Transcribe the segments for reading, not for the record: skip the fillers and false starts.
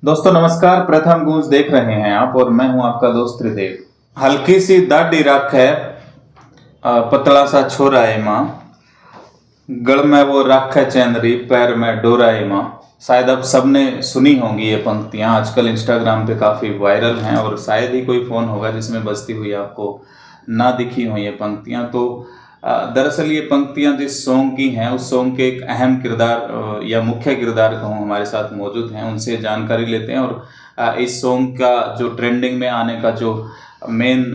दोस्तों नमस्कार, प्रथम गूंज देख रहे हैं आप और मैं हूं आपका दोस्त त्रिदेव। हल्की सी दाढ़ी रख है, पतला सा छोरा है माँ, गल में वो रख है चैनरी, पैर में डोरा है माँ। शायद अब सबने सुनी होंगी ये पंक्तियां, आजकल इंस्टाग्राम पे काफ़ी वायरल हैं और शायद ही कोई फ़ोन होगा जिसमें बजती हुई आपको ना दिखी हो ये पंक्तियां। तो दरअसल ये पंक्तियां जिस सॉन्ग की हैं उस सॉन्ग के एक अहम किरदार या मुख्य किरदार कहूँ हमारे साथ मौजूद हैं, उनसे जानकारी लेते हैं और इस सॉन्ग का जो ट्रेंडिंग में आने का जो मेन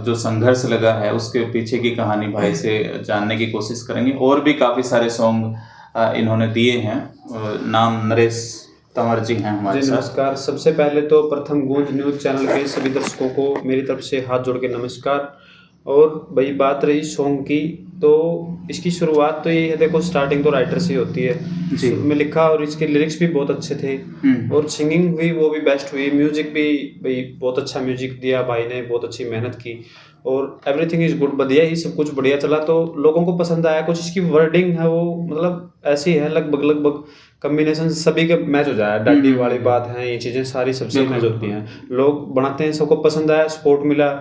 जो संघर्ष लगा है उसके पीछे की कहानी भाई से जानने की कोशिश करेंगे। और भी काफ़ी सारे सॉन्ग इन्होंने दिए हैं। नाम नरेश तंवर जी हैं हमारे साथ। नमस्कार। सबसे पहले तो प्रथम गूंज न्यूज़ चैनल के सभी दर्शकों को मेरी तरफ से हाथ जोड़ के नमस्कार। और भाई बात रही सॉन्ग की, तो इसकी शुरुआत तो ये है, देखो स्टार्टिंग तो राइटर से होती है जी। में लिखा और इसके लिरिक्स भी बहुत अच्छे थे और सिंगिंग हुई वो भी बेस्ट हुई। म्यूजिक भी भाई बहुत अच्छा म्यूजिक दिया भाई ने, बहुत अच्छी मेहनत की और एवरीथिंग इज गुड, बढ़िया ही सब कुछ बढ़िया चला तो लोगों को पसंद आया। कुछ इसकी वर्डिंग है वो मतलब ऐसी है, लगभग कम्बिनेशन सभी के मैच हो जाए। डाडी वाली बात है, ये चीज़ें सारी सबसे मैच होती हैं, लोग बनाते हैं, सबको पसंद आया, सपोर्ट मिला।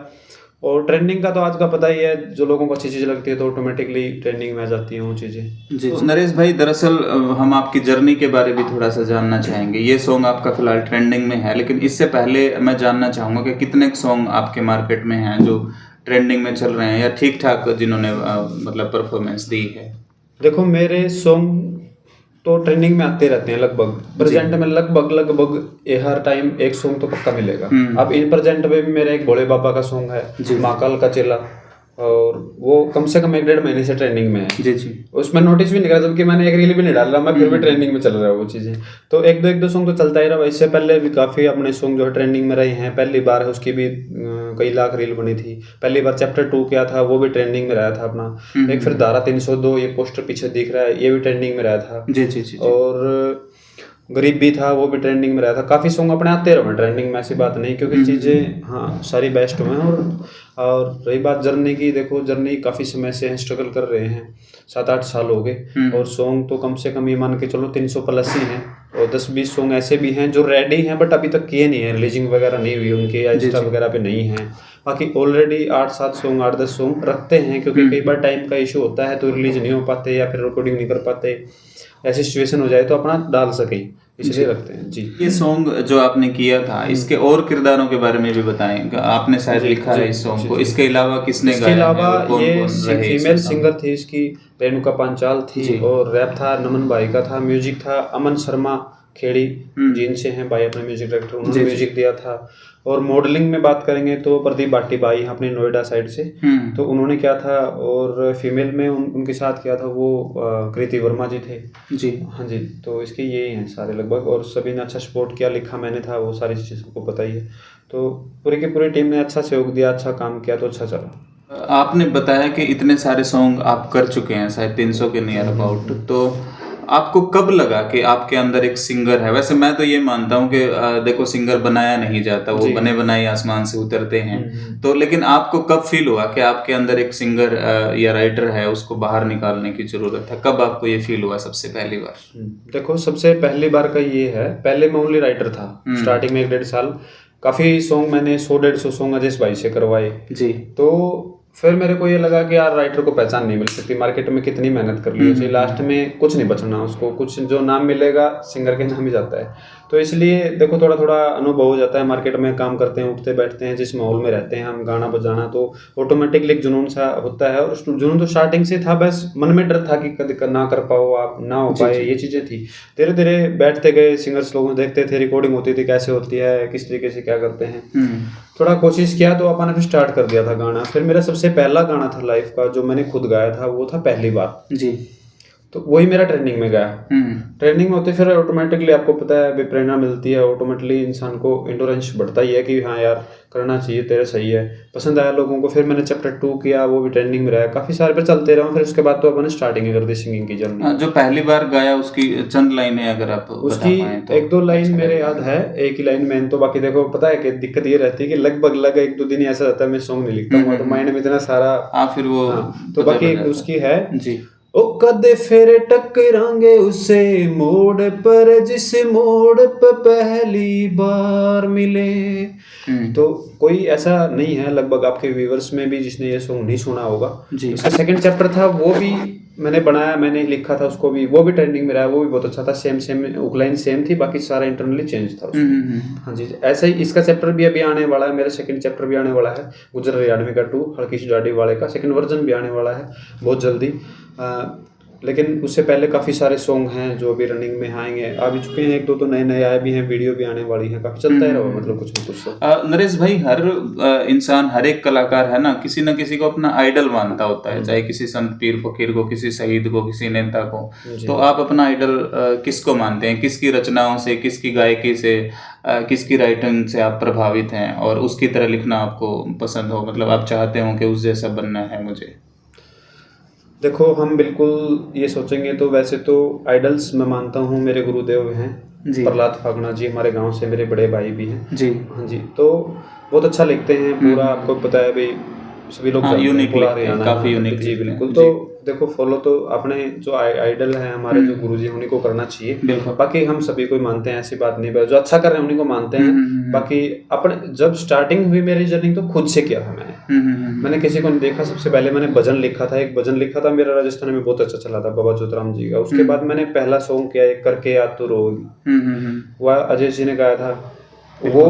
और ट्रेंडिंग का तो आज का पता ही है, जो लोगों को अच्छी चीज़ लगती है तो ऑटोमेटिकली ट्रेंडिंग में आ जाती हैं वो चीज़ें। जी तो नरेश भाई, दरअसल हम आपकी जर्नी के बारे में थोड़ा सा जानना चाहेंगे। ये सॉन्ग आपका फिलहाल ट्रेंडिंग में है, लेकिन इससे पहले मैं जानना चाहूँगा कि कितने सॉन्ग आपके मार्केट में हैं जो ट्रेंडिंग में चल रहे हैं या ठीक ठाक जिन्होंने मतलब परफॉर्मेंस दी है। देखो मेरे सॉन्ग तो ट्रेंडिंग में आते रहते हैं, लगभग प्रेजेंट में लगभग ये हर टाइम एक सॉन्ग तो पक्का मिलेगा। अब इन प्रेजेंट में भी मेरा एक भोले बाबा का सॉन्ग है, महाकाल का चेला, और वो कम से कम 1-1.5 महीने से ट्रेंडिंग में है। जी। उसमें नोटिस भी नहीं करा, जबकि मैंने एक रील भी नहीं डाल रहा, मैं फिर भी ट्रेंडिंग में चल रहा है वो चीज़ें। तो एक दो सॉन्ग तो चलता ही रहा। इससे पहले भी काफ़ी अपने सॉन्ग जो है ट्रेंडिंग में रहे हैं। पहली बार है उसकी भी कई लाख रील बनी थी। पहली बार चैप्टर 2 किया था, वो भी ट्रेंडिंग में रहा था अपना। एक फिर धारा 302, ये पोस्टर पीछे दिख रहा है, ये भी ट्रेंडिंग में रहा था। जी। और गरीब भी था, वो भी ट्रेंडिंग में रहा था। काफ़ी सॉन्ग अपने आते रहे ट्रेंडिंग में, ऐसी बात नहीं, क्योंकि चीज़ें हाँ सारी बेस्ट हुए हैं। और रही बात जर्नी की, देखो जर्नी काफ़ी समय से स्ट्रगल कर रहे हैं, 7-8 साल हो गए। और सॉन्ग तो कम से कम ये मान के चलो 300 प्लस ही हैं। और 10-20 सॉन्ग ऐसे भी हैं जो रेडी हैं बट अभी तक किए नहीं है, रिलीजिंग वगैरह नहीं हुई उनकी, या इंस्टा वगैरह पे नहीं है। बाकी ऑलरेडी 8-7 सॉन्ग 8-10 सॉन्ग रखते हैं, क्योंकि कई बार टाइम का इशू होता है तो रिलीज नहीं हो पाते या फिर रिकॉर्डिंग नहीं कर पाते, ऐसी सिचुएशन हो जाए तो अपना डाल सके, इसलिए रखते हैं। जी, ये सॉन्ग जो आपने किया था, इसके और किरदारों के बारे में भी बताएं। आपने शायद लिखा है इस सॉन्ग को, इसके अलावा किसने गाया है? इसके अलावा ये कौन फीमेल सिंगर थी, इसकी रेणुका पांचाल थी, और रैप था नमन भाई का था, म्यूजिक था अमन शर्मा खेड़ी, जिनसे हैं भाई अपने म्यूजिक डायरेक्टर, उन्होंने म्यूजिक दिया था। और मॉडलिंग में बात करेंगे तो प्रदीप बाटी भाई हैं अपने नोएडा साइड से, तो उन्होंने किया था। और फीमेल में उनके साथ किया था वो कृति वर्मा जी थे। जी हाँ जी, तो इसके यही हैं सारे लगभग, और सभी ने अच्छा सपोर्ट किया, लिखा मैंने था, वो सारी चीज़ें सबको पता ही है। तो पूरी की पूरी टीम ने अच्छा सहयोग दिया, अच्छा काम किया, तो अच्छा चला। आपने बताया कि इतने सारे सॉन्ग आप कर चुके हैं, शायद 300 के नियर अबाउट, तो आपको कब लगा कि आपके अंदर एक सिंगर है? वैसे मैं तो ये मानता हूँ कि देखो सिंगर बनाया नहीं जाता, वो बने बनाए आसमान से उतरते हैं। तो लेकिन आपको कब फील हुआ कि आपके अंदर एक सिंगर या राइटर है, उसको बाहर निकालने की जरूरत है? कब आपको ये फील हुआ सबसे पहली बार? देखो सबसे पहली बार का ये है, पहले मैं ओनली राइटर था स्टार्टिंग में 1-1.5 साल। काफ़ी सॉन्ग मैंने 100-150 सॉन्ग अजय भाई से करवाए जी। तो फिर मेरे को ये लगा कि यार राइटर को पहचान नहीं मिल सकती, मार्केट में कितनी मेहनत कर ली उसे, लास्ट में कुछ नहीं बचना उसको, कुछ जो नाम मिलेगा सिंगर के नाम ही जाता है। तो इसलिए देखो थोड़ा थोड़ा अनुभव हो जाता है, मार्केट में काम करते हैं, उठते बैठते हैं, जिस माहौल में रहते हैं हम, गाना बजाना, तो ऑटोमेटिकली एक जुनून सा होता है। और जुनून तो स्टार्टिंग से था, बस मन में डर था कि कभी ना कर पाओ आप, ना हो पाए, ये चीज़ें थी। धीरे धीरे बैठते गए, सिंगर्स लोगों देखते थे, रिकॉर्डिंग होती थी, कैसे होती है, किस तरीके से क्या करते हैं, थोड़ा कोशिश किया तो अपन ने फिर स्टार्ट कर दिया था गाना। फिर मेरा सबसे पहला गाना था लाइफ का जो मैंने खुद गाया था, वो था पहली बार जी। तो वही मेरा ट्रेंडिंग में गया। ट्रेंडिंग में होते फिर ऑटोमेटिकली आपको पता है प्रेरणा मिलती है, ऑटोमेटिकली इंसान को इंडोरेंस बढ़ता ही है कि हाँ यार करना चाहिए, तेरा सही है, पसंद आया लोगों को। फिर मैंने चैप्टर 2 किया, वो भी ट्रेंडिंग में रहा, काफी सारे पे चलते रहा। फिर उसके बाद तो अपन स्टार्टिंग ही कर दी सिंगिंग की जर्नी। जो पहली बार गाया उसकी चंद लाइनें अगर आप उसकी तो 1-2 लाइन मेरे याद है, एक ही लाइन में। तो बाकी देखो पता है कि दिक्कत ये रहती है कि लगभग 1-2 दिन ऐसा रहता है मैं सॉन्ग नहीं लिखता हूँ, तो माइंड में इतना सारा फिर वो तो बाकी उसकी है जी। ओ कदे फिर टकरांगे उसे मोड़ पर जिस मोड़ पर पहली बार मिले। तो कोई ऐसा नहीं है लगभग आपके व्यूअर्स में भी जिसने ये सॉन्ग नहीं सुना होगा जी। इसका सेकंड चैप्टर था वो भी मैंने बनाया, मैंने लिखा था उसको भी, वो भी ट्रेंडिंग में रहा, वो भी बहुत अच्छा था। सेम उकलाइन सेम थी, बाकी सारा इंटरनली चेंज था उसमें। हाँ जी, ऐसा ही इसका चैप्टर भी अभी आने वाला है, मेरा सेकंड चैप्टर भी आने वाला है गुजर हरियाणवी का 2 हल्की सी दाढ़ी वाले का सेकंड वर्जन भी आने वाला है बहुत जल्दी। लेकिन उससे पहले काफ़ी सारे सॉन्ग हैं जो अभी रनिंग में आएंगे, आ भी चुके हैं, 1-2 तो नए नए आए भी हैं, वीडियो भी आने वाली है, काफ़ी चलता ही रहा मतलब कुछ न कुछ। नरेश भाई, हर इंसान, हर एक कलाकार है ना, किसी न किसी को अपना आइडल मानता होता है, चाहे किसी संत पीर फकीर को, किसी शहीद को, किसी नेता को। तो आप अपना आइडल किसको मानते हैं? किसकी रचनाओं से, किसकी गायकी से, किसकी राइटिंग से आप प्रभावित हैं और उसकी तरह लिखना आपको पसंद हो, मतलब आप चाहते हो कि उस जैसा बनना है मुझे? देखो, हम बिल्कुल ये सोचेंगे तो वैसे तो आइडल्स मैं मानता हूँ मेरे गुरुदेव हैं प्रहलाद फागना जी, हमारे गांव से मेरे बड़े भाई भी हैं जी। हाँ जी, तो बहुत अच्छा लिखते हैं पूरा, आपको पता है भाई सभी लोग यूनिक, पूरा हरियाणा काफी यूनिक जी बिल्कुल। तो देखो, फॉलो तो अपने जो आइडल है हमारे जो गुरुजी उन्हीं को करना चाहिए, बाकी हम सभी को मानते हैं, ऐसी बात नहीं है, जो अच्छा कर रहे हैं उन्हीं को मानते हैं। बाकी अपने जब स्टार्टिंग हुई मेरी जर्नी तो खुद से किया था मैंने किसी को नहीं देखा। सबसे पहले मैंने भजन लिखा था, एक भजन लिखा था मेरा राजस्थान में बहुत अच्छा चला था बाबा ज्योतिराम जी का। उसके बाद मैंने पहला सॉन्ग किया एक करके याद तो रोगी, वह अजय जी ने गाया था। वो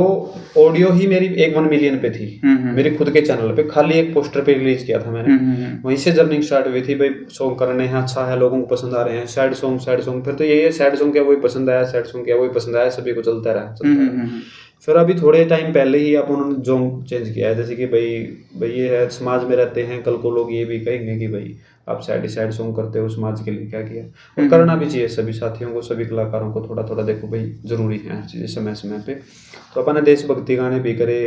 ऑडियो ही मेरी 1 मिलियन पे थी मेरे खुद के चैनल पे, खाली एक पोस्टर पे रिलीज किया था मैंने। वहीं से जर्नी स्टार्ट हुई थी, भाई सॉन्ग करने हैं, अच्छा है, लोगों को पसंद आ रहे हैं, सैड सॉन्ग, फिर तो यही है, सैड सॉन्ग क्या वही पसंद आया, सैड सॉन्ग क्या वही पसंद आया, सभी को चलता रहा। फिर अभी थोड़े टाइम पहले ही आप उन्होंने जोंग चेंज किया है, जैसे कि भाई ये है, समाज में रहते हैं, कल को लोग ये भी कहेंगे कि भाई आप सैड सॉन्ग करते हो, समाज के लिए क्या किया। और करना भी चाहिए सभी साथियों को, सभी कलाकारों को थोड़ा थोड़ा, देखो भाई जरूरी है हर चीज़ समय पे। तो अपन ने देशभक्ति गाने भी करे,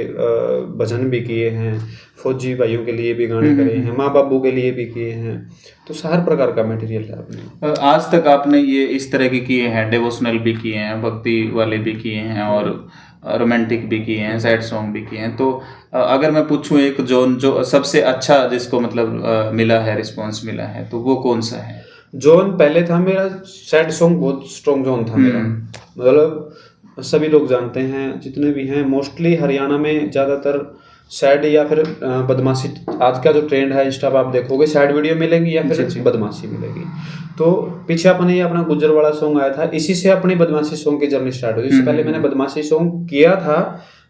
भजन भी किए हैं, फौजी भाइयों के लिए भी गाने करे हैं, माँ बाबू के लिए भी किए हैं, तो हर प्रकार का मटेरियल है आपने। आज तक आपने ये इस तरह के किए हैं, डिवोशनल भी किए हैं, भक्ति वाले भी किए हैं और रोमांटिक भी किए हैं, सैड सॉन्ग भी किए हैं। तो अगर मैं पूछूं एक जोन जो सबसे अच्छा जिसको मतलब मिला है, रिस्पांस मिला है, तो वो कौन सा है? जोन पहले था मेरा सैड सॉन्ग, बहुत स्ट्रॉन्ग जोन था मेरा, मतलब सभी लोग जानते हैं जितने भी हैं, मोस्टली हरियाणा में ज़्यादातर सैड या फिर बदमाशी, आज का जो ट्रेंड है इंस्टा पर आप देखोगे सैड वीडियो मिलेगी या फिर बदमाशी मिलेगी। तो पीछे अपने ये अपना गुज्जर वाला सॉन्ग आया था, इसी से अपनी बदमाशी सॉन्ग की जर्नी स्टार्ट हुई। इससे पहले मैंने बदमाशी सॉन्ग किया था,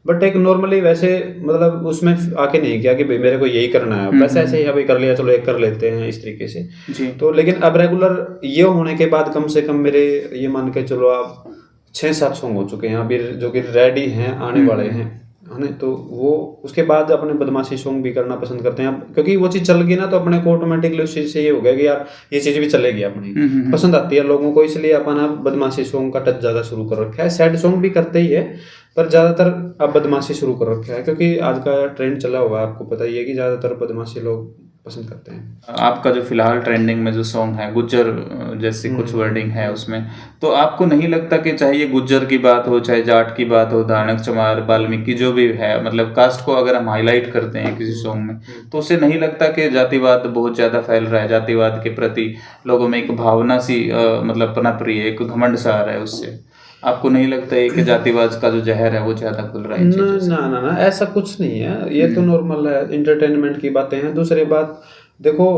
बट एक नॉर्मली वैसे, मतलब उसमें आके नहीं किया कि भाई मेरे को यही करना है, बस ऐसे ही अभी कर लिया, चलो एक कर लेते हैं इस तरीके से जी। तो लेकिन अब रेगुलर ये होने के बाद कम से कम मेरे ये मान के चलो आप 6-7 सॉन्ग हो चुके हैं अभी, जो कि रेडी हैं, आने वाले हैं, है ना। तो वो उसके बाद अपने बदमाशी सॉन्ग भी करना पसंद करते हैं, क्योंकि वो चीज़ चल गई ना, तो अपने को ऑटोमेटिकली उस चीज़ से ये हो गया कि यार ये चीज़ भी चलेगी, अपनी पसंद आती है लोगों को, इसलिए अपन अब बदमाशी सॉन्ग का टच ज़्यादा शुरू कर रखा है। सैड सॉन्ग भी करते ही है, पर ज़्यादातर अब बदमाशी शुरू कर रखा है, क्योंकि आज का ट्रेंड चला हुआ है, आपको पता ही है कि ज़्यादातर बदमाशी लोग पसंद करते हैं। आपका जो फिलहाल ट्रेंडिंग में जो सॉन्ग है गुज्जर जैसी कुछ वर्डिंग है उसमें, तो आपको नहीं लगता कि चाहे ये गुज्जर की बात हो, चाहे जाट की बात हो, दानक चमार वाल्मीकि जो भी है, मतलब कास्ट को अगर हम हाईलाइट करते हैं किसी सॉन्ग में, तो उससे नहीं लगता कि जातिवाद बहुत ज़्यादा फैल रहा है, जातिवाद के प्रति लोगों में एक भावना सी मतलब पनप रही है, एक घमंड सा आ रहा है उससे? आपको नहीं लगता है कि जातिवाद का जो जहर है वो ज्यादा खुल रहा है? ना, ऐसा कुछ नहीं है, ये तो नॉर्मल है, इंटरटेनमेंट की बातें हैं। दूसरी बात देखो,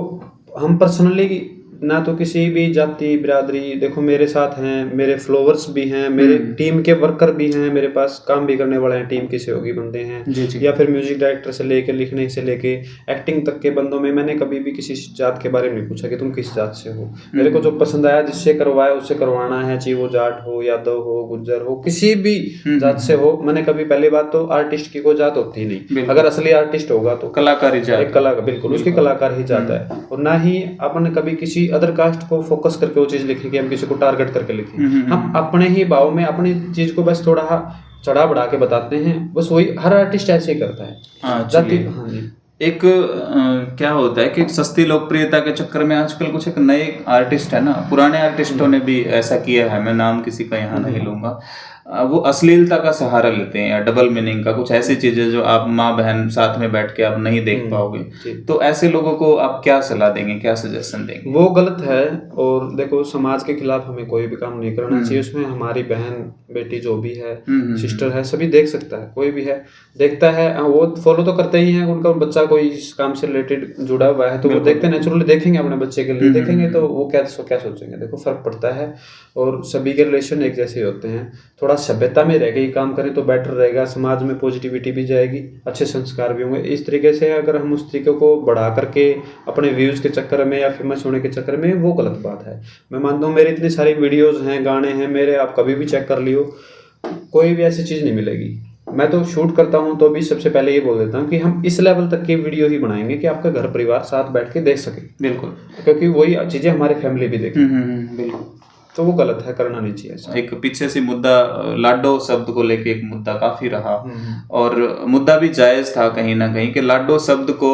हम पर्सनली ना तो किसी भी जाति बिरादरी, देखो मेरे साथ हैं, मेरे फॉलोअर्स भी हैं, मेरे टीम के वर्कर भी हैं, मेरे पास काम भी करने वाले हैं, टीम के सहयोगी बंदे हैं या फिर म्यूजिक डायरेक्टर से लेके, लिखने से लेके एक्टिंग तक के बंदों में मैंने कभी भी किसी जात के बारे में नहीं पूछा कि तुम किस जात से हो। मेरे को जो पसंद आया, जिससे करवाया उससे करवाना है, चाहे वो जाट हो, यादव हो, गुज्जर हो, किसी भी जात से हो। मैंने कभी, पहली बात तो आर्टिस्ट की कोई जात होती ही नहीं, अगर असली आर्टिस्ट होगा तो कलाकार ही जात, बिल्कुल उसकी कलाकार ही जाता है। और ना ही अपन कभी किसी अदर कास्ट को फोकस करके वो चीज लिखें कि हम किसी को टारगेट करके लिखें, हम अपने ही भाव में अपनी चीज को बस थोड़ा चढ़ा बढ़ा के बताते हैं, बस वही हर आर्टिस्ट ऐसे ही करता है। जाति एक क्या होता है कि सस्ती लोकप्रियता के चक्कर में आजकल कुछ एक नए आर्टिस्ट है ना, पुराने आर्टिस्टों ने भी ऐसा किया है, मैं नाम किसी का यहाँ नहीं लूंगा, वो अश्लीलता का सहारा लेते हैं या डबल मीनिंग का, कुछ ऐसी चीजें जो आप माँ बहन साथ में बैठ के आप नहीं देख पाओगे। तो ऐसे लोगों को आप क्या सलाह देंगे, क्या सजेशन देंगे? वो गलत है। और देखो, समाज के खिलाफ हमें कोई भी काम नहीं करना चाहिए। उसमें हमारी बहन बेटी जो भी है, सिस्टर है, सभी देख सकता है, कोई भी है देखता है, वो फॉलो तो करते ही हैं। उनका बच्चा कोई इस काम से रिलेटेड जुड़ा हुआ है तो वो देखते, नेचुरली देखेंगे, अपने बच्चे के लिए देखेंगे तो वो क्या सोचेंगे। देखो, फर्क पड़ता है। और सभी के रिलेशन एक जैसे होते हैं। थोड़ा सभ्यता में रह के ही काम करें तो बेटर रहेगा। समाज में पॉजिटिविटी भी जाएगी, अच्छे संस्कार भी होंगे। इस तरीके से अगर हम उस तरीके को बढ़ा करके अपने व्यूज के चक्कर में या फेमस होने के चक्कर में, वो गलत बात है। मैं मानता हूँ मेरी इतनी सारी वीडियोस हैं, गाने हैं मेरे, आप कभी भी चेक कर लियो, कोई भी ऐसी चीज़ नहीं मिलेगी। मैं तो शूट करता हूँ तो भी सबसे पहले ये बोल देता हूँ कि हम इस लेवल तक की वीडियो ही बनाएंगे कि आपका घर परिवार साथ बैठ के देख सके। बिल्कुल, क्योंकि वही चीज़ें हमारी फैमिली भी देखे। बिल्कुल। तो वो गलत है, करना नहीं चाहिए ऐसा। एक पीछे से मुद्दा लाडो शब्द को लेके एक मुद्दा काफी रहा, और मुद्दा भी जायज था कहीं ना कहीं कि लाडो शब्द को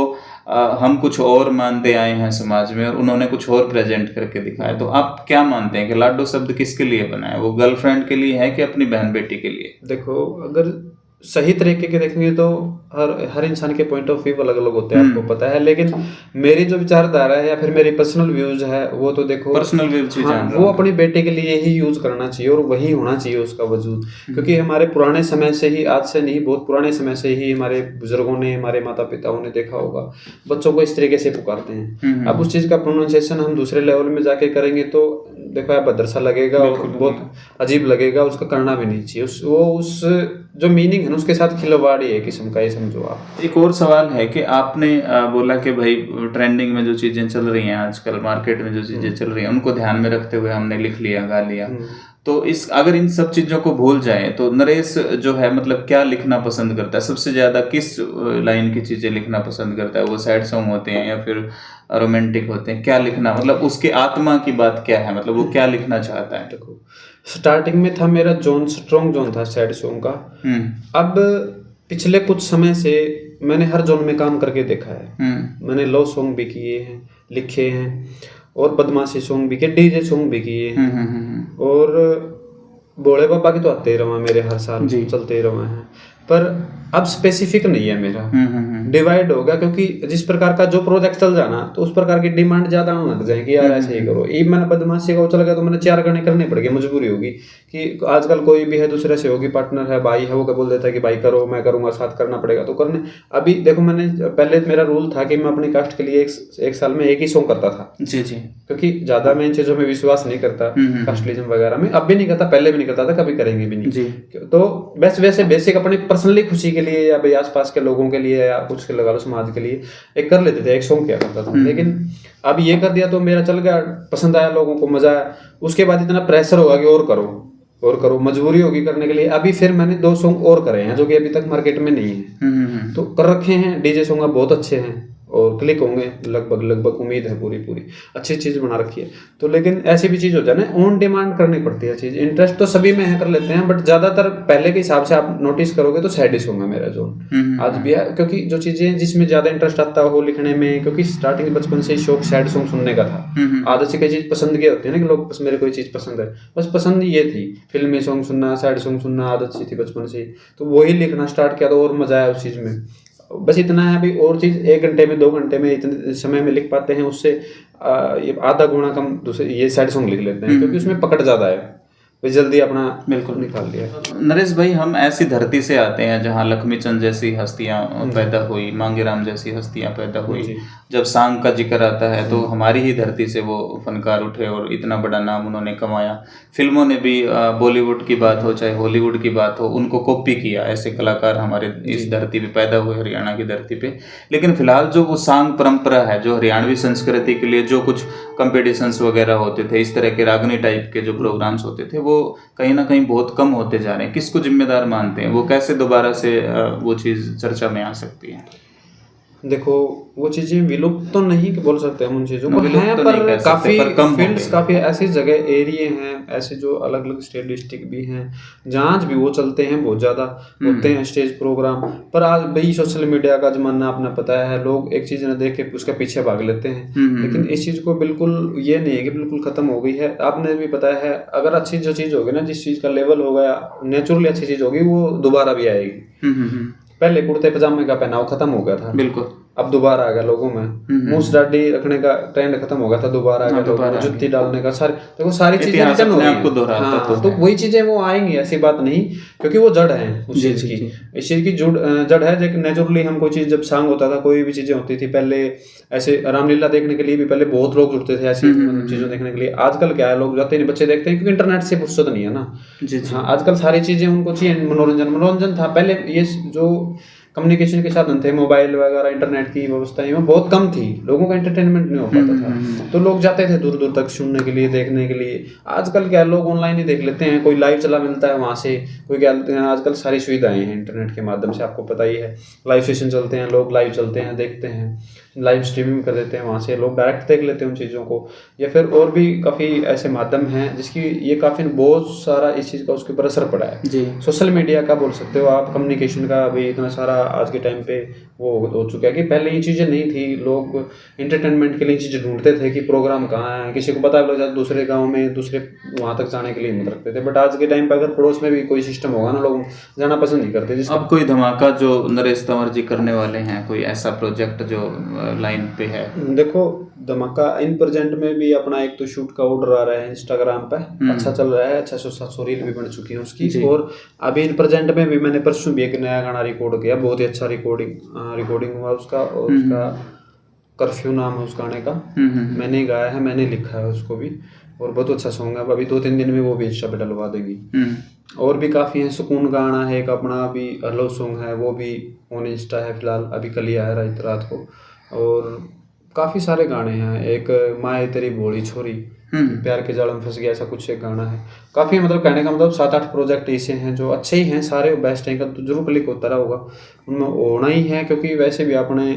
हम कुछ और मानते आए हैं समाज में और उन्होंने कुछ और प्रेजेंट करके दिखाया। तो आप क्या मानते हैं कि लाडो शब्द किसके लिए बना है? वो गर्लफ्रेंड के लिए है कि अपनी बहन बेटी के लिए? देखो, अगर सही तरीके के देखेंगे तो हर इंसान के पॉइंट ऑफ व्यू अलग अलग होते हैं, आपको पता है। लेकिन मेरी जो विचारधारा है या फिर मेरी पर्सनल व्यूज है, वो तो देखो पर्सनल व्यूज, वो अपनी बेटे के लिए ही यूज करना चाहिए और वही होना चाहिए उसका वजूद। क्योंकि हमारे पुराने समय से ही, आज से नहीं, बहुत पुराने समय से ही हमारे बुजुर्गों ने, हमारे माता पिताओं ने देखा होगा, बच्चों को इस तरीके से पुकारते हैं। अब उस चीज का प्रोनाउंसिएशन हम दूसरे लेवल में जाके करेंगे तो देखो यार भद्र सा लगेगा और बहुत अजीब लगेगा, उसका करना भी नहीं चाहिए। उस जो मीनिंग है ना, उसके साथ खिलवाड़ है किस्म का, ये समझो आप। एक और सवाल है कि आपने बोला कि भाई ट्रेंडिंग में जो चीजें चल रही हैं आजकल, मार्केट में जो चीजें चल रही हैं, उनको ध्यान में रखते हुए हमने लिख लिया, गा लिया। तो अगर इन सब चीजों को भूल जाए तो नरेश जो है, मतलब क्या लिखना पसंद करता है? सबसे ज्यादा किस लाइन की चीजें लिखना पसंद करता है? वो सैड सॉन्ग होते हैं या फिर रोमांटिक होते हैं? क्या लिखना, मतलब उसके आत्मा की बात क्या है, मतलब वो क्या लिखना चाहता है? देखो, स्टार्टिंग में था मेरा स्ट्रॉन्ग जोन था सैड सॉन्ग का। अब पिछले कुछ समय से मैंने हर जोन में काम करके देखा है। मैंने लव सॉन्ग भी किए हैं, लिखे हैं, और बदमाशी सॉन्ग भी किए, डीजे सॉन्ग भी किए हैं, और भोले बाबा के तो आते ही रहा मेरे, हर साल चलते ही रहा है। पर अब स्पेसिफिक नहीं है मेरा, डिवाइड होगा। क्योंकि जिस प्रकार का जो प्रोजेक्ट चल जाना तो उस प्रकार की डिमांड ज्यादा होने लग जाएगी, यार ऐसे ही करो। ये मैंने बदमाशी का चल गया तो मैंने 4 गाने करने पड़ गए, मजबूरी होगी। कि आजकल कोई भी है दूसरे से होगी, पार्टनर है, भाई है, वो क्या बोल देता है कि भाई करो, मैं करूंगा, साथ करना पड़ेगा तो करने। अभी देखो, मैंने पहले मेरा रूल था कि मैं अपनी कास्ट के लिए एक साल में एक ही सॉन्ग करता था। जी जी। क्योंकि ज्यादा मैं इन चीजों में विश्वास नहीं करता, कास्टलिज्म वगैरह में। अब भी नहीं करता, पहले भी नहीं करता था, कभी करेंगे भी नहीं। तो वैसे बेसिक अपनी पर्सनली खुशी के लिए या भाई आसपास के लोगों के लिए या कुछ के लगा लो समाज के लिए एक कर लेते थे, एक सॉन्ग किया करता था। लेकिन अब ये कर दिया तो मेरा चल गया, पसंद आया, लोगों को मजा आया। उसके बाद इतना प्रेशर होगा कि और करो, मजबूरी होगी करने के लिए। अभी फिर मैंने 2 सॉन्ग और करे हैं जो कि अभी तक मार्केट में नहीं है, तो कर रखे हैं। डीजे सॉन्ग बहुत अच्छे हैं और क्लिक होंगे लगभग, उम्मीद है पूरी अच्छी चीज बना रखी है। तो लेकिन ऐसी भी चीज हो जाए ना, ऑन डिमांड करनी पड़ती है चीज। इंटरेस्ट तो सभी में है, कर लेते हैं, बट ज्यादातर पहले के हिसाब से आप नोटिस करोगे तो सैड सॉन्ग है मेरा जोन आज भी है। क्योंकि जो चीजें जिसमें ज्यादा इंटरेस्ट आता हो लिखने में, क्योंकि स्टार्टिंग बचपन से ही शौक सैड सॉन्ग सुनने का था। आदत से कई चीज पसंद के होती है ना कि लोग, बस मेरे कोई चीज पसंद है, बस पसंद ये थी, फिल्मी सॉन्ग सुनना, सैड सॉन्ग सुनना, आदत सी थी बचपन से। तो वही लिखना स्टार्ट किया तो और मजा आया उस चीज में। बस इतना है। अभी और चीज 1 घंटे में 2 घंटे में इतने समय में लिख पाते हैं, उससे ये आधा गुना कम दूसरे ये सैड सॉन्ग लिख लेते हैं, क्योंकि उसमें पकड़ ज्यादा है, वे जल्दी अपना बिल्कुल निकाल लिया। नरेश भाई, हम ऐसी धरती से आते हैं जहाँ लक्ष्मीचंद जैसी हस्तियां पैदा हुई, मांगेराम जैसी हस्तियां पैदा हुई। जब सांग का जिक्र आता है तो हमारी ही धरती से वो फनकार उठे और इतना बड़ा नाम उन्होंने कमाया। फिल्मों ने भी, बॉलीवुड की बात हो चाहे हॉलीवुड की बात हो, उनको कॉपी किया। ऐसे कलाकार हमारे इस धरती पे पैदा हुए, हरियाणा की धरती पे। लेकिन फिलहाल जो वो सांग परंपरा है, जो हरियाणवी संस्कृति के लिए जो कुछ कंपटीशंस वगैरह होते थे, इस तरह के रागनी टाइप के जो प्रोग्राम्स होते थे, वो कहीं ना कहीं बहुत कम होते जा रहे हैं। किसको जिम्मेदार मानते हैं? वो कैसे दोबारा से वो चीज़ चर्चा में आ सकती है? देखो वो चीजें विलुप्त तो नहीं बोल सकते हम उन चीजों को, विलुप्त हैं तो पर नहीं कह सकते, काफी पर कम हो फील्ड्स, गए। काफी ऐसी जगह एरिए हैं ऐसे जो अलग अलग स्टेट डिस्ट्रिक्ट भी हैं जहाँ आज भी वो चलते हैं, बहुत ज्यादा होते हैं स्टेज प्रोग्राम। पर आज भाई सोशल मीडिया का जमाना अपना पता है, लोग एक चीज न देख के उसके पीछे भाग लेते हैं। लेकिन इस चीज को बिल्कुल ये नहीं है कि बिल्कुल खत्म हो गई है। आपने भी पता है अगर अच्छी जो चीज होगी ना, जिस चीज का लेवल हो गया नेचुरली अच्छी चीज होगी, वो दोबारा भी आएगी। पहले कुर्ते पजामे का पहनाव खत्म हो गया था, बिल्कुल, अब दोबारा आ गया लोगों में। मूछ दाढ़ी रखने का ट्रेंड खत्म हो गया था, दोबारा आ गया लोगों में। जुत्ती डालने का सारी, देखो सारी चीजें इतिहास रिटर्न हो अपने गई आप को हैं। दोहराता हाँ, तो तो वही चीजें वो आएंगी, ऐसी बात नहीं, क्योंकि वो जड़ है उस चीज की। इस चीज की जड़ है। जो नेचुरली हम कोई चीज जब सांग होता था, कोई भी चीजें होती थी पहले, ऐसे रामलीला देखने के लिए भी पहले बहुत लोग जुड़ते थे ऐसी चीजों देखने के लिए। आजकल क्या है, लोग जाते नहीं, बच्चे देखते हैं क्योंकि इंटरनेट से फुर्सत नहीं है ना। हाँ, आजकल सारी चीजें उनको चाहिए। मनोरंजन था पहले, ये जो कम्युनिकेशन के साधन थे, मोबाइल वगैरह, इंटरनेट की व्यवस्थाएं वो बहुत कम थी, लोगों का एंटरटेनमेंट नहीं हो पाता था, तो लोग जाते थे दूर दूर तक सुनने के लिए, देखने के लिए। आजकल क्या, लोग ऑनलाइन ही देख लेते हैं, कोई लाइव चला मिलता है वहाँ से, कोई क्या, आजकल सारी सुविधाएं हैं इंटरनेट के माध्यम से, आपको पता ही है। लाइव सेशन चलते हैं, लोग लाइव चलते हैं, देखते हैं, लाइव स्ट्रीमिंग कर देते हैं, वहाँ से लोग डायरेक्ट देख लेते हैं उन चीज़ों को। या फिर और भी काफ़ी ऐसे माध्यम हैं जिसकी ये काफ़ी बहुत सारा इस चीज़ का उसके ऊपर असर पड़ा है जी। सोशल मीडिया का बोल सकते हो आप, कम्युनिकेशन का भी इतना सारा आज के टाइम पे वो हो चुका है कि पहले ये चीज़ें नहीं थी। लोग एंटरटेनमेंट के लिए चीज़ें ढूंढते थे कि प्रोग्राम कहाँ है, किसी को पता लग जाए दूसरे गाँव में, दूसरे वहाँ तक जाने के लिए हिम्मत रखते थे। बट आज के टाइम पर अगर पड़ोस में भी कोई सिस्टम होगा ना, लोग जाना पसंद नहीं करते। अब कोई धमाका जो नरेश तंवर जी करने वाले हैं, कोई ऐसा प्रोजेक्ट जो लाइन पे है? देखो धमाका इन प्रेजेंट में भी अपना एक तो शूट का ऑर्डर आ रहा है इंस्टाग्राम पे, अच्छा चल रहा है, अच्छा सो रील भी बन चुकी है उसकी। और अभी इन प्रेजेंट में भी मैंने परसों भी एक नया गाना रिकॉर्ड किया, बहुत ही अच्छा रिकॉर्डिंग हुआ उसका। और उसका कर्फ्यू नाम है उस गाने का, मैंने गाया है, मैंने लिखा है उसको भी, और बहुत अच्छा सॉन्ग है। अभी 2-3 दिन में वो भी इंस्टा पे डलवा देगी। और भी काफ़ी है, सुकून गाना है एक अपना, अभी हेलो सॉन्ग है, वो भी ऑन इंस्टा है फिलहाल, अभी कल ही आया रात को। और काफ़ी सारे गाने हैं, एक माए तेरी भोली छोरी, प्यार के जाल में फंस गया, ऐसा कुछ एक गाना है। काफ़ी मतलब कहने का मतलब 7-8 प्रोजेक्ट ऐसे हैं जो अच्छे ही हैं, सारे बेस्ट हैं। तो जरूर क्लिक होता रहा होगा, उनमें होना ही है, क्योंकि वैसे भी अपने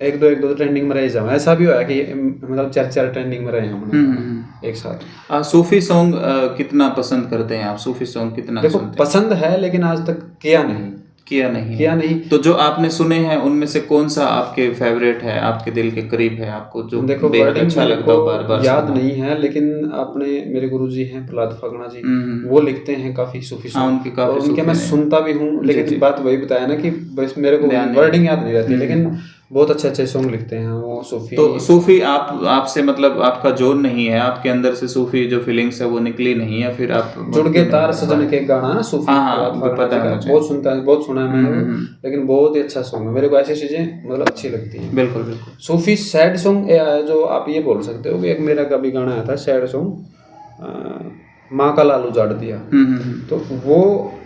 एक दो ट्रेंडिंग में रह जाओ, ऐसा भी हुआ कि मतलब 4 ट्रेंडिंग में रहे हमने एक साथ। सूफी सॉन्ग कितना पसंद करते हैं आप? सूफी सॉन्ग कितना? देखो पसंद है, लेकिन आज तक किया नहीं। तो जो आपने सुने हैं उनमें से कौन सा आपके फेवरेट है, आपके दिल के करीब है, आपको जो देखो बेहद अच्छा लगता हो बार-बार? याद नहीं है, लेकिन अपने मेरे गुरुजी हैं प्रहलाद फागना जी, वो लिखते हैं काफी सूफी सॉन्ग, और उनके मैं सुनता भी हूँ। लेकिन बात वही बताया ना कि बस मेरे को वर्डिंग याद नहीं रहती, लेकिन बहुत अच्छे सॉन्ग लिखते हैं वो सूफी। तो सूफी आपसे मतलब आपका जोन नहीं है, आपके अंदर से सूफी जो फीलिंग्स है वो निकली नहीं है, फिर आप जुड़ के तार सजन के गाना ना सूफी, पता है मुझे, बहुत सुना है मैंने, लेकिन बहुत ही अच्छा सॉन्ग है। मेरे को ऐसी चीजें मतलब अच्छी लगती हैं। बिल्कुल। सूफी सैड सॉन्ग जो आप ये बोल सकते हो कि एक मेरा कभी गाना आया था सैड सॉन्ग, माँ का लाल उजाड़ दिया, तो वो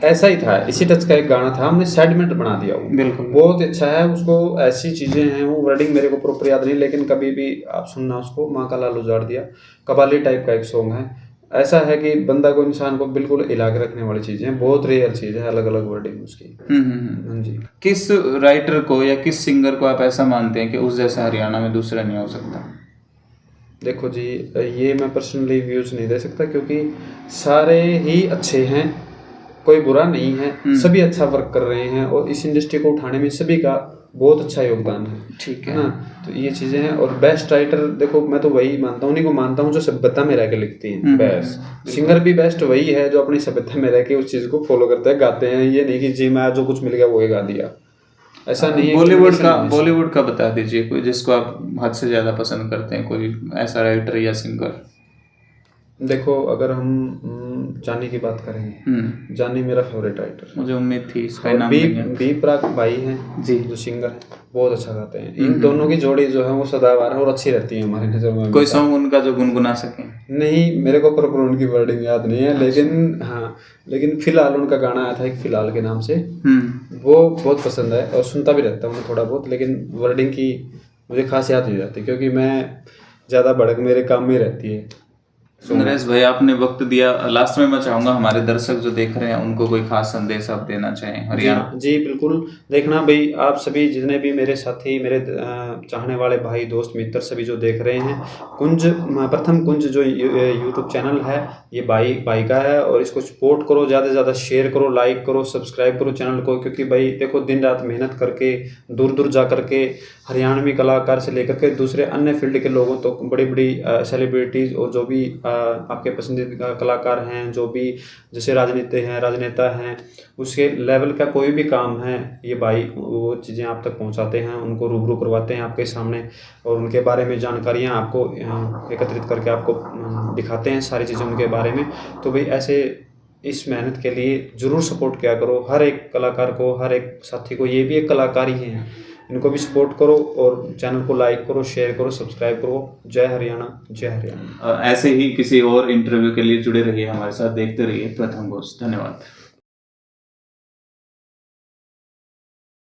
ऐसा ही था, इसी टच का एक गाना था, हमने सेगमेंट बना दिया वो। बिल्कुल, बहुत अच्छा है। उसको ऐसी चीजें हैं, वो वर्डिंग मेरे को प्रॉपर याद नहीं, लेकिन कभी भी आप सुनना उसको, माँ का लाल उजाड़ दिया, कबाली टाइप का एक सॉन्ग है। ऐसा है कि बंदा को, इंसान को बिल्कुल हिला के रखने वाली चीजें हैं, बहुत रियल चीज है, अलग अलग वर्डिंग उसकी। हाँ जी। किस राइटर को या किस सिंगर को आप ऐसा मानते हैं कि उस जैसा हरियाणा में दूसरा नहीं हो सकता? देखो जी, ये मैं पर्सनली व्यूज नहीं दे सकता, क्योंकि सारे ही अच्छे हैं, कोई बुरा नहीं है, सभी अच्छा वर्क कर रहे हैं, और इस इंडस्ट्री को उठाने में सभी का बहुत अच्छा योगदान है। ठीक है ना, तो ये चीजें हैं। और बेस्ट राइटर देखो, मैं तो वही मानता हूँ, उन्हीं को मानता हूँ जो सभ्यता में रह के लिखती हैं। बेस्ट सिंगर भी बेस्ट वही है जो अपनी सभ्यता में रह के उस चीज को फॉलो करते हैं, गाते हैं। ये नहीं कि जी मैं जो कुछ मिल गया वो ही गा दिया, ऐसा नहीं है। बॉलीवुड का बता दीजिए कोई जिसको आप हद से ज्यादा पसंद करते हैं, कोई ऐसा राइटर या सिंगर। देखो अगर हम जानी की बात करेंगे, जानी मेरा फेवरेट राइटर, मुझे उम्मीद थी इसका नाम बी प्राक भाई हैं जी, जो सिंगर है, बहुत अच्छा गाते हैं। इन दोनों की जोड़ी जो है वो सदाबहार है और अच्छी रहती है हमारी नजर में। कोई सॉन्ग उनका जो गुनगुना सकें? नहीं, मेरे को प्रॉपर उनकी वर्डिंग याद नहीं है, लेकिन फिलहाल उनका गाना आया था एक, फिलहाल के नाम से, वो बहुत पसंद है और सुनता भी रहता हूँ थोड़ा बहुत, लेकिन वर्डिंग की मुझे खास याद नहीं रहती, क्योंकि मैं ज़्यादा भड़क मेरे काम में रहती है। नरेश भाई आपने वक्त दिया, लास्ट में मैं चाहूंगा हमारे दर्शक जो देख रहे हैं उनको कोई खास संदेश आप देना चाहें हरियाणा। जी बिल्कुल, देखना भाई आप सभी जितने भी मेरे साथी, मेरे चाहने वाले भाई दोस्त मित्र सभी जो देख रहे हैं, प्रथम कुंज जो यूट्यूब चैनल है ये भाई का है, और इसको सपोर्ट करो, ज़्यादा से ज़्यादा शेयर करो, लाइक करो, सब्सक्राइब करो चैनल को, क्योंकि भाई देखो दिन रात मेहनत करके दूर दूर जा करके हरियाणवी कलाकार से लेकर के दूसरे अन्य फील्ड के लोगों तो बड़ी बड़ी सेलिब्रिटीज़ और जो भी आपके पसंदीदा कलाकार हैं, जो भी जैसे राजनेता हैं, उसके लेवल का कोई भी काम है ये भाई वो चीज़ें आप तक पहुंचाते हैं, उनको रूबरू करवाते हैं आपके सामने, और उनके बारे में जानकारियां आपको एकत्रित करके आपको दिखाते हैं सारी चीज़ें उनके बारे में। तो भाई ऐसे इस मेहनत के लिए ज़रूर सपोर्ट किया करो हर एक कलाकार को, हर एक साथी को, ये भी एक कलाकार ही हैं, इनको भी सपोर्ट करो और चैनल को लाइक करो, शेयर करो, सब्सक्राइब करो। जय हरियाणा, जय हरियाणा। ऐसे ही किसी और इंटरव्यू के लिए जुड़े रहिए हमारे साथ, देखते रहिए प्रथम गोष्ठ। धन्यवाद।